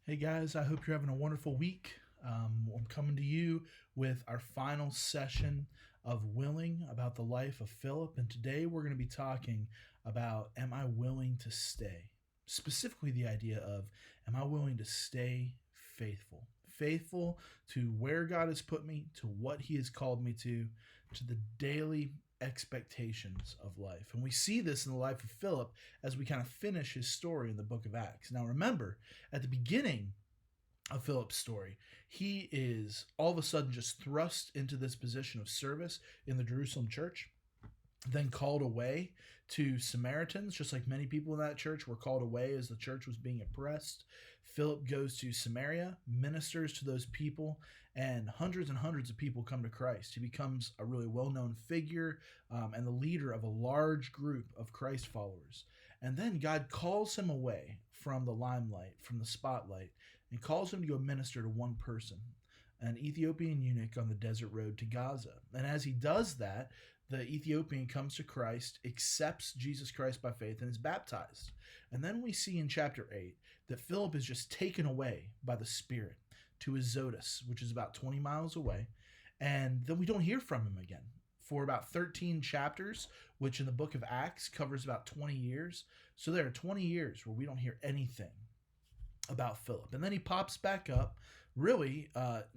Hey guys, I hope you're having a wonderful week. I'm coming to you with our final session of Willing about the life of Philip. And today we're going to be talking about Am I willing to stay? Specifically, the idea of Am I willing to stay faithful? Faithful to where God has put me, to what He has called me to the daily expectations of life. And we see this in the life of Philip as we kind of finish his story in the book of Acts. Now, remember, at the beginning of Philip's story, he is all of a sudden just thrust into this position of service in the Jerusalem church, then called away to Samaritans, just like many people in that church were called away as the church was being oppressed. Philip goes to Samaria, ministers to those people, and hundreds of people come to Christ. He becomes a really well-known figure and the leader of a large group of Christ followers. And then God calls him away from the limelight, from the spotlight, and calls him to go minister to one person, an Ethiopian eunuch on the desert road to Gaza. And as he does that, the Ethiopian comes to Christ, accepts Jesus Christ by faith, and is baptized. And then we see in chapter 8 that Philip is just taken away by the Spirit to Azotus, which is about 20 miles away. And then we don't hear from him again for about 13 chapters, which in the book of Acts covers about 20 years. So there are 20 years where we don't hear anything about Philip, and then he pops back up. Really,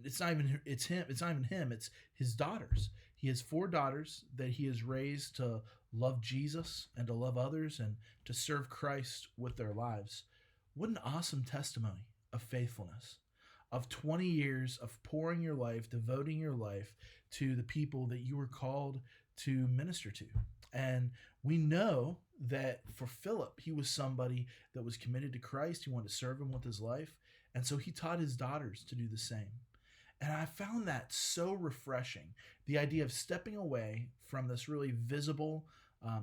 it's not even him. It's his daughters. He has 4 daughters that he has raised to love Jesus and to love others and to serve Christ with their lives. What an awesome testimony of faithfulness, of 20 years of pouring your life, devoting your life to the people that you were called to minister to. And we know that for Philip, he was somebody that was committed to Christ. He wanted to serve him with his life. And so he taught his daughters to do the same. And I found that so refreshing. The idea of stepping away from this really visible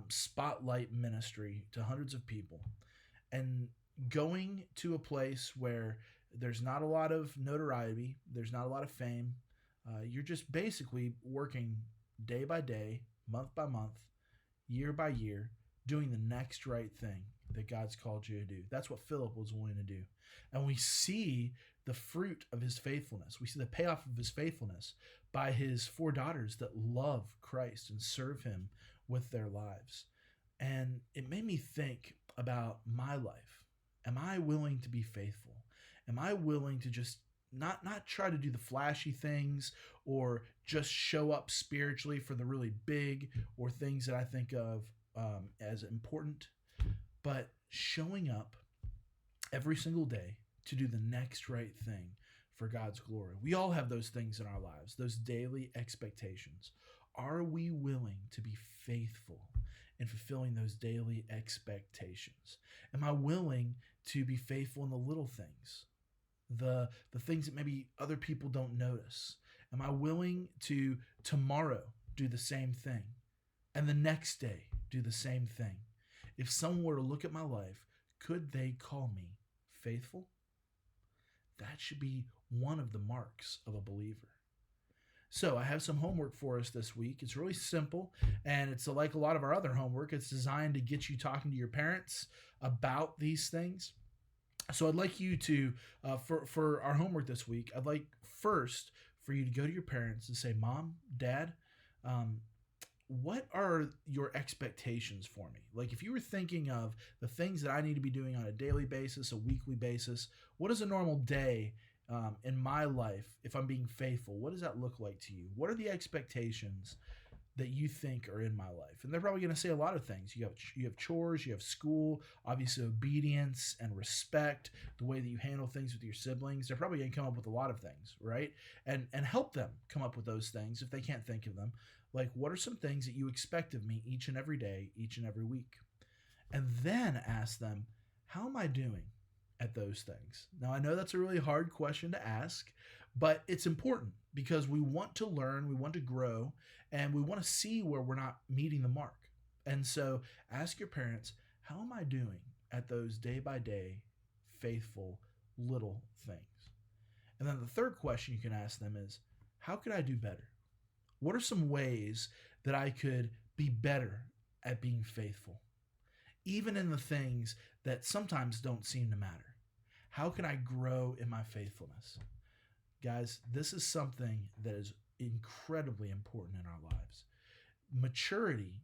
spotlight ministry to hundreds of people and going to a place where there's not a lot of notoriety, there's not a lot of fame. You're just basically working day by day, month by month, year by year, doing the next right thing that God's called you to do. That's what Philip was willing to do. And we see the fruit of his faithfulness. We see the payoff of his faithfulness by his 4 daughters that love Christ and serve him with their lives. And it made me think about my life. Am I willing to be faithful? Am I willing to just not try to do the flashy things or just show up spiritually for the really big or things that I think of as important, but showing up every single day to do the next right thing for God's glory? We all have those things in our lives, those daily expectations. Are we willing to be faithful in fulfilling those daily expectations? Am I willing to be faithful in the little things? The things that maybe other people don't notice? Am I willing to tomorrow do the same thing and the next day do the same thing? If someone were to look at my life, could they call me faithful? That should be one of the marks of a believer. So I have some homework for us this week. It's really simple, and it's like a lot of our other homework. It's designed to get you talking to your parents about these things. So I'd like you to, for our homework this week, I'd like first for you to go to your parents and say, Mom, Dad, what are your expectations for me? Like if you were thinking of the things that I need to be doing on a daily basis, a weekly basis, what is a normal day in my life if I'm being faithful? What does that look like to you? What are the expectations that you think are in my life? And they're probably going to say a lot of things. You have chores, you have school, obviously obedience and respect, the way that you handle things with your siblings. They're probably going to come up with a lot of things, right? And help them come up with those things if they can't think of them. Like, what are some things that you expect of me each and every day, each and every week? And then ask them, how am I doing at those things? Now, I know that's a really hard question to ask, but it's important because we want to learn, we want to grow, and we want to see where we're not meeting the mark. And so ask your parents, how am I doing at those day by day, faithful little things? And then the third question you can ask them is, how could I do better? What are some ways that I could be better at being faithful, even in the things that sometimes don't seem to matter? How can I grow in my faithfulness? Guys, this is something that is incredibly important in our lives. Maturity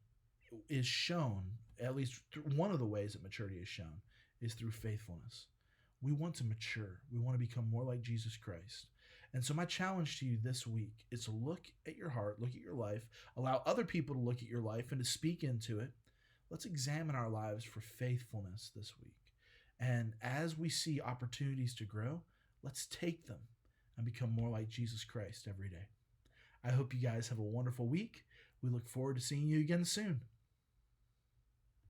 is shown, at least one of the ways that maturity is shown is through faithfulness. We want to mature. We want to become more like Jesus Christ. And so my challenge to you this week is to look at your heart, look at your life, allow other people to look at your life and to speak into it. Let's examine our lives for faithfulness this week. And as we see opportunities to grow, let's take them and become more like Jesus Christ every day. I hope you guys have a wonderful week. We look forward to seeing you again soon.